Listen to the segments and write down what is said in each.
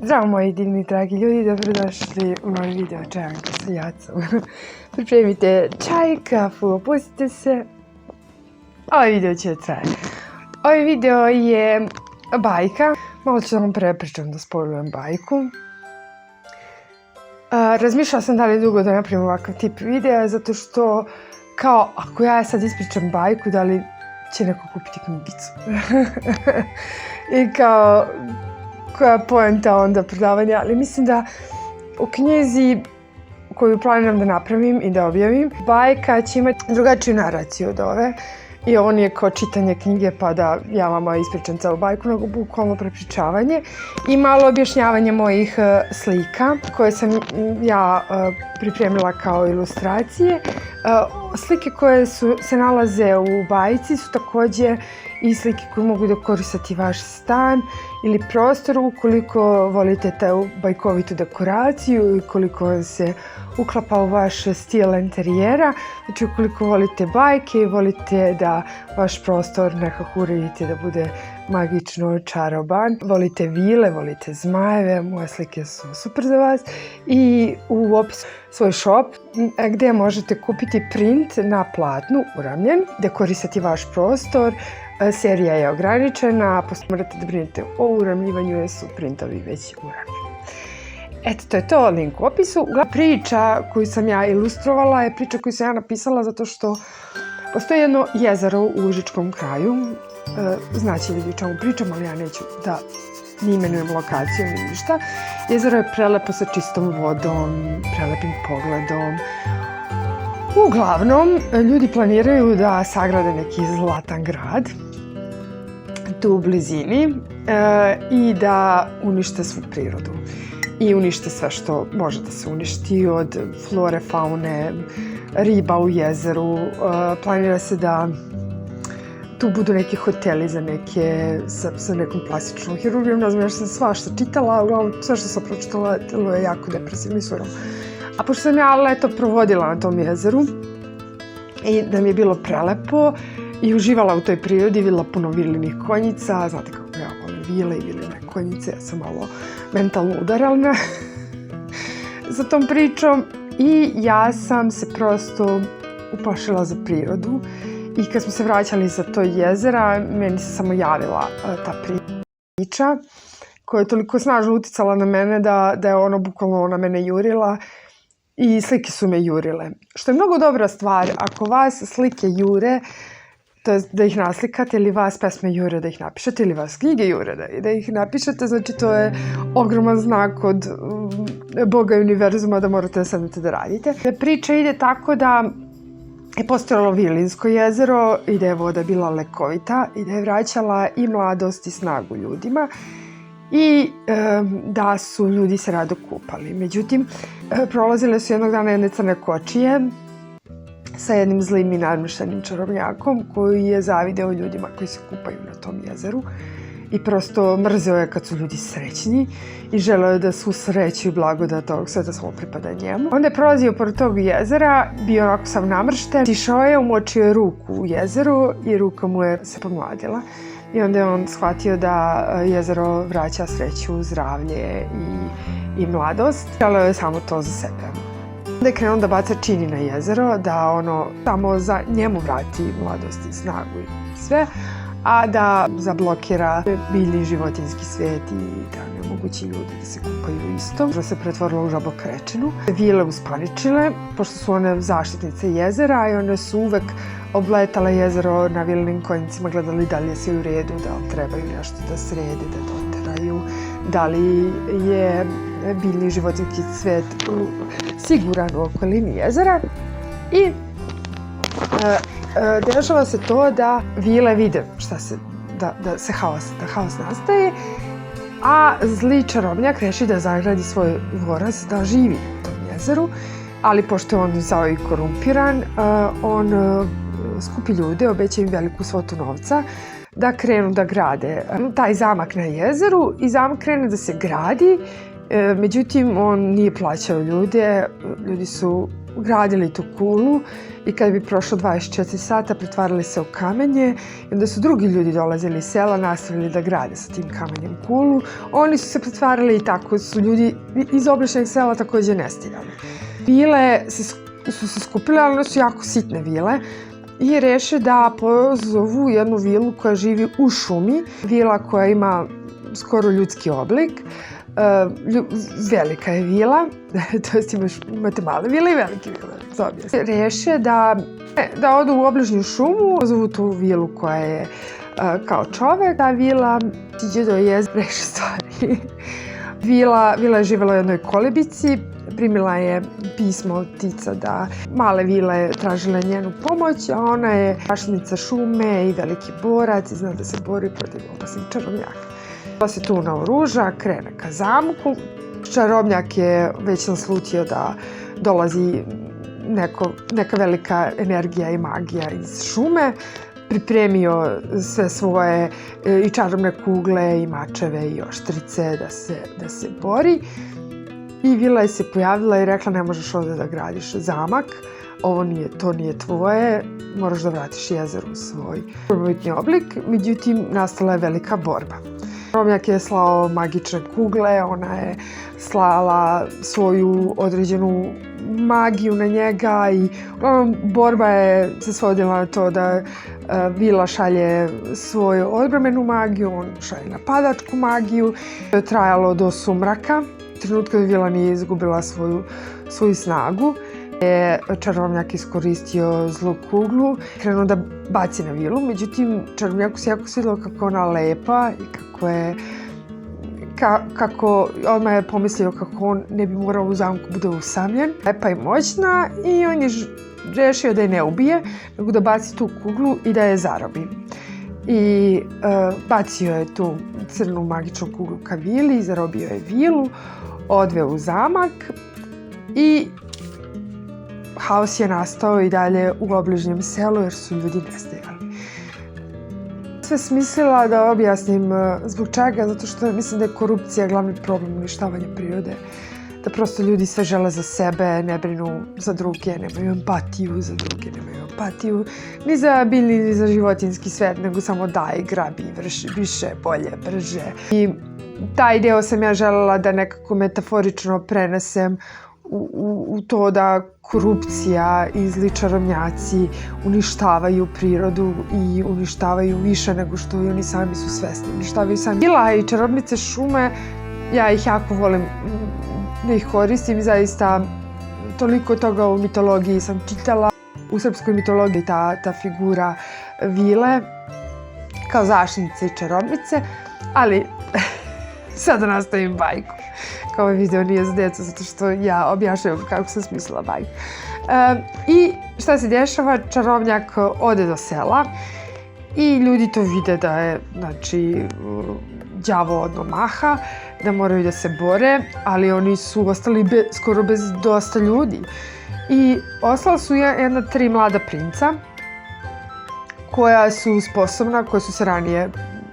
Zdravo moji divni dragi ljudi, dobrodošli u novi video Čajanka sa Jacom. Pripremite čaj, kafu, opustite se. Ovaj video će trajati. Ovaj video je bajka. Malo ću vam prepričam da spojlujem bajku. Razmišljala sam da li je dugo da napravim ovakav tip videa, zato što kao ako ja sad ispričam bajku, da li će neko kupiti knjigicu. I kao koja je poenta onda predavanja, ali mislim da u knjizi koju planiram da napravim i da objavim, bajka će imati drugačiju naraciju od ove. I ovo nije kao čitanje knjige pa da ja vama ispričam celu bajku, nego bukvalno prepričavanje i malo objašnjavanje mojih slika koje sam ja pripremila kao ilustracije. Slike koje se nalaze u bajci su također i slike koje mogu da koristiti vaš stan ili prostor ukoliko volite tu bajkovitu dekoraciju i koliko vam se uklapa u vaš stil interijera. Znači ukoliko volite bajke i volite da vaš prostor nekako uredite da bude magično čaroban, volite vile, volite zmajeve, moje slike su super za vas. I u opisu svoj shop gdje možete kupiti print na platnu uramljen, dekorisati vaš prostor. Serija je ograničena, morate da brinete o uramljivanju jer su printovi već uramljeni. Eto, to je to, link u opisu. Priča koju sam ja ilustrovala je priča koju sam ja napisala zato što postoji jedno jezero u Užičkom kraju. Znači ljudi o čemu pričam, ali ja neću da ni imenujem lokaciju ni ništa. Jezero je prelepo sa čistom vodom, prelepim pogledom. Uglavnom, ljudi planiraju da sagrade neki zlatan grad tu u blizini i da unište svu prirodu. I unište sve što može da se uništi, od flore, faune, riba u jezeru. Planira se da tu budu neki hoteli za neke sa nekom plastičnom hirurgijom. Ne znam, ja sam svašta čitala, uglavnom sve što sam pročitala telo je jako depresivno i surovo. A pošto sam ja leto provodila na tom jezeru i da mi je bilo prelepo i uživala u toj prirodi, vidjela puno vilinih konjica, znate kako ja volim vile i viline konjice, ja sam malo mentalno udaralna za tom pričom i ja sam se prosto uplašila za prirodu i kad smo se vraćali za to jezera, meni se samo javila ta priča koja je toliko snažno uticala na mene da je ono bukvalno na mene jurila i slike su me jurile. Što je mnogo dobra stvar, ako vas slike jure, to je da ih naslikate, ili vas pesme jure da ih napišete, ili vas knjige jure da ih napišete, znači to je ogroman znak od Boga i univerzuma da morate da sednete da radite. Priča ide tako da je postojalo Vilinsko jezero i da je voda bila lekovita i da je vraćala i mladost i snagu ljudima i da su ljudi se rado kupali. Međutim, prolazile su jednog dana jedne crne kočije sa jednim zlim i nadmeštenim čarobnjakom koji je zavideo ljudima koji se kupaju na tom jezeru i prosto mrzeo je kad su ljudi srećni i želeo je da svu sreću i blagodat ovog sveta samo pripada njemu. Onda je prolazio pored tog jezera, bio onako sam namršten, išao je, umočio je ruku u jezeru i ruka mu je se pomladila. I onda je on shvatio da jezero vraća sreću, zdravlje i mladost. Želeo je samo to za sebe. Onda je krenuo da baca čini na jezero, da ono samo za njemu vrati mladost i snagu i sve, a da zablokira biljni životinjski svijet i da ne mogući ljudi da se kupaju isto. Što se pretvorilo u žabokrečinu. Vile uspaničile, pošto su one zaštitnice jezera i one su uvek obletale jezero na vilinim konjicima, gledali da li je sve u redu, da li trebaju nešto da srede, da doteraju, da li je biljni životinjski svijet siguran u okolini jezera. I dešava se to da vile vide da haos nastaje, a zli čarobnjak reši da zagradi svoj dvorac da živi u tom jezeru, ali pošto je on zao i korumpiran, on skupi ljude, obeća im veliku svotu novca da krenu da grade taj zamak na jezeru i zamak krene da se gradi. Međutim, on nije plaćao ljude, ljudi su gradili tu kulu i kad bi prošlo 24 sata pretvarali se u kamenje i onda su drugi ljudi dolazili iz sela, nastavili da grade sa tim kamenjem kulu. Oni su se pretvarali i tako su ljudi iz obližnjeg sela takođe nestajali. Vile su se skupile, ali one su jako sitne vile i reše da pozovu jednu vilu koja živi u šumi, vila koja ima skoro ljudski oblik. Velika je vila, to jest imate male vile i velike vile. Reše da odu u obližnju šumu, zovu tu vilu koja je kao čovek, ta vila iđe do jezera, reše stvari. Vila je živjela u jednoj kolebici, primila je pismo od ptica da male vile tražile njenu pomoć, a ona je zaštitnica šume i veliki borac i zna da se bori protiv opasnih čarobnjaka. Pa se tu naoruža, krene ka zamku. Čarobnjak je već naslutio da dolazi neka velika energija i magija iz šume. Pripremio sve svoje i čarobne kugle i mačeve i oštrice da se bori. I vila je se pojavila i rekla ne možeš ovdje da gradiš zamak, to nije tvoje, moraš da vratiš jezeru u svoj prvobitni oblik. Međutim, nastala je velika borba. Čarobnjak je slao magične kugle, ona je slala svoju određenu magiju na njega i borba je se svodila na to da vila šalje svoju odbrambenu magiju, on šalje napadačku magiju. To je trajalo do sumraka. Trenutka vila nije izgubila svoju snagu. Čarobnjak iskoristio zlu kuglu, krenuo da baci na vilu, međutim čarobnjaku se jako svidjelo kako ona lepa i kako odmah je pomislio kako on ne bi morao u zamku bude usamljen. Lepa i moćna i on je rešio da je ne ubije, nego da baci tu kuglu i da je zarobi. I bacio je tu crnu magičnu kuglu ka vili, zarobio je vilu, odveo u zamak i haos je nastao i dalje u obližnjem selu jer su ljudi nestajali. Sve smislila da objasnim zbog čega, zato što mislim da je korupcija glavni problem uništavanja prirode. Da prosto ljudi sve žele za sebe, ne brinu za druge, nemaju empatiju za druge, nemaju empatiju ni za biljni ni za životinjski svet, nego samo daj, grabi, vrši, više, bolje, brže. I taj deo sam ja želela da nekako metaforično prenesem u to da korupcija i zli čarobnjaci uništavaju prirodu i uništavaju više nego što i oni sami su svesni. Uništavaju sami. Vila i čarobnice šume, ja ih jako volim da ih koristim i zaista toliko toga u mitologiji sam čitala. U srpskoj mitologiji ta figura vile kao zaštitnice i čarobnice, ali sada nastavim bajku. Kao ovaj video nije za djecu zato što ja objašnjavam kako sam smislila bajku. I šta se dešava? Čarobnjak ode do sela i ljudi to vide da je, znači, đavo odmah maha, da moraju da se bore, ali oni su ostali skoro bez dosta ljudi. I ostala su jedna 3 mlada princa koja su sposobna, koja su se ranije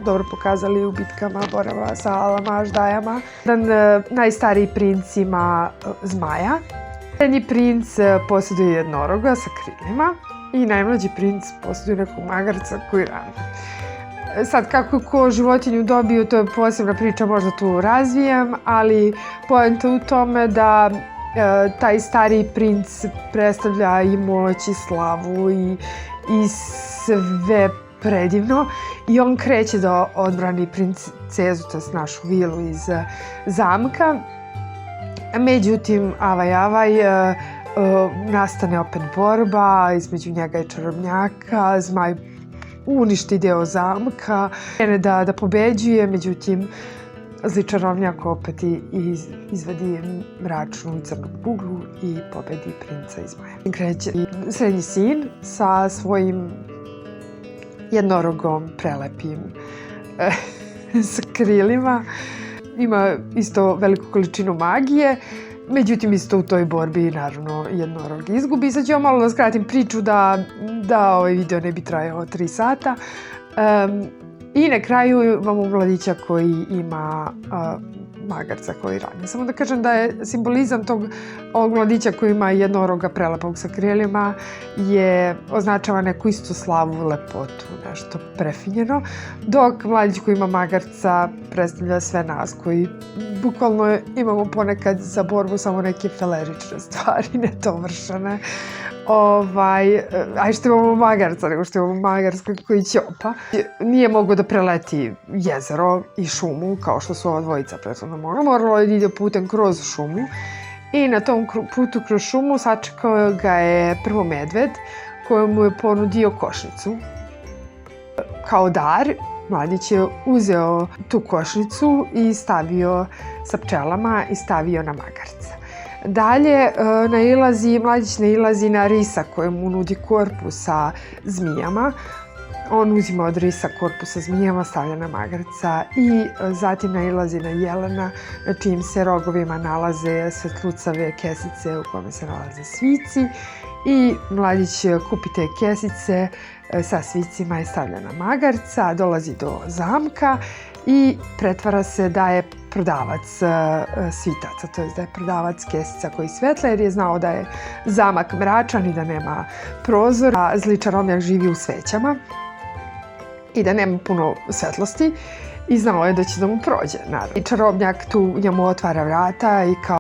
dobro pokazali u bitkama, borava sa alama, aždajama. Jedan najstariji princ ima zmaja. Srednji princ posjeduje jednoroga sa krilima i najmlađi princ posjeduje nekog magarca koji rani. Sad, kako je ko životinju dobio, to je posebna priča, možda tu razvijem, ali poenta u tome da taj stariji princ predstavlja i moć i slavu i sve predivno i on kreće da odbrani princezu, to je našu vilu iz zamka. Međutim, avaj, nastane opet borba između njega i čarobnjaka, zmaj uništi deo zamka, krene da pobeđuje, međutim zli čarobnjak opet izvadi mračnu i crnu kuglu i pobedi princa i zmaja. Kreće srednji sin sa svojim jednorogom prelepim sa krilima. Ima isto veliku količinu magije, međutim isto u toj borbi naravno jednorog izgubi. Sad ću vam malo da skratim priču da ovaj video ne bi trajao 3 sata. I na kraju imamo mladića koji ima magarca koji rani. Samo da kažem da je simbolizam ovog mladića koji ima jednoroga prelepog sa krilima označava neku istu slavu, lepotu, nešto prefinjeno, dok mladić koji ima magarca predstavlja sve nas koji bukvalno imamo ponekad za borbu samo neke felerične stvari, netovršene. Aj što imamo magarca, nego što imamo magarca koji ćopa. Nije mogao da preleti jezero i šumu, kao što su ova dvojica prethodno mogla. Moralo je da ide putem kroz šumu i na tom putu kroz šumu sačekao ga je prvo medved koji mu je ponudio košnicu. Kao dar, mladić je uzeo tu košnicu i stavio sa pčelama i stavio na magarca. Dalje, mladić nailazi na risa koji mu nudi korpu sa zmijama. On uzima od risa korpu sa zmijama, stavlja na magarca i zatim nailazi na jelena na čijim se rogovima nalaze svetlucave kesice u kome se nalaze svici. I mladić kupi te kesice sa svicima i stavlja na magarca, dolazi do zamka i pretvara se da je prodavac svitaca, to je da je prodavac kesica koji svetle, jer je znao da je zamak mračan i da nema prozora. Zli čarobnjak živi u svećama i da nema puno svetlosti i znao je da će da mu prođe, naravno. I čarobnjak tu njemu otvara vrata i kao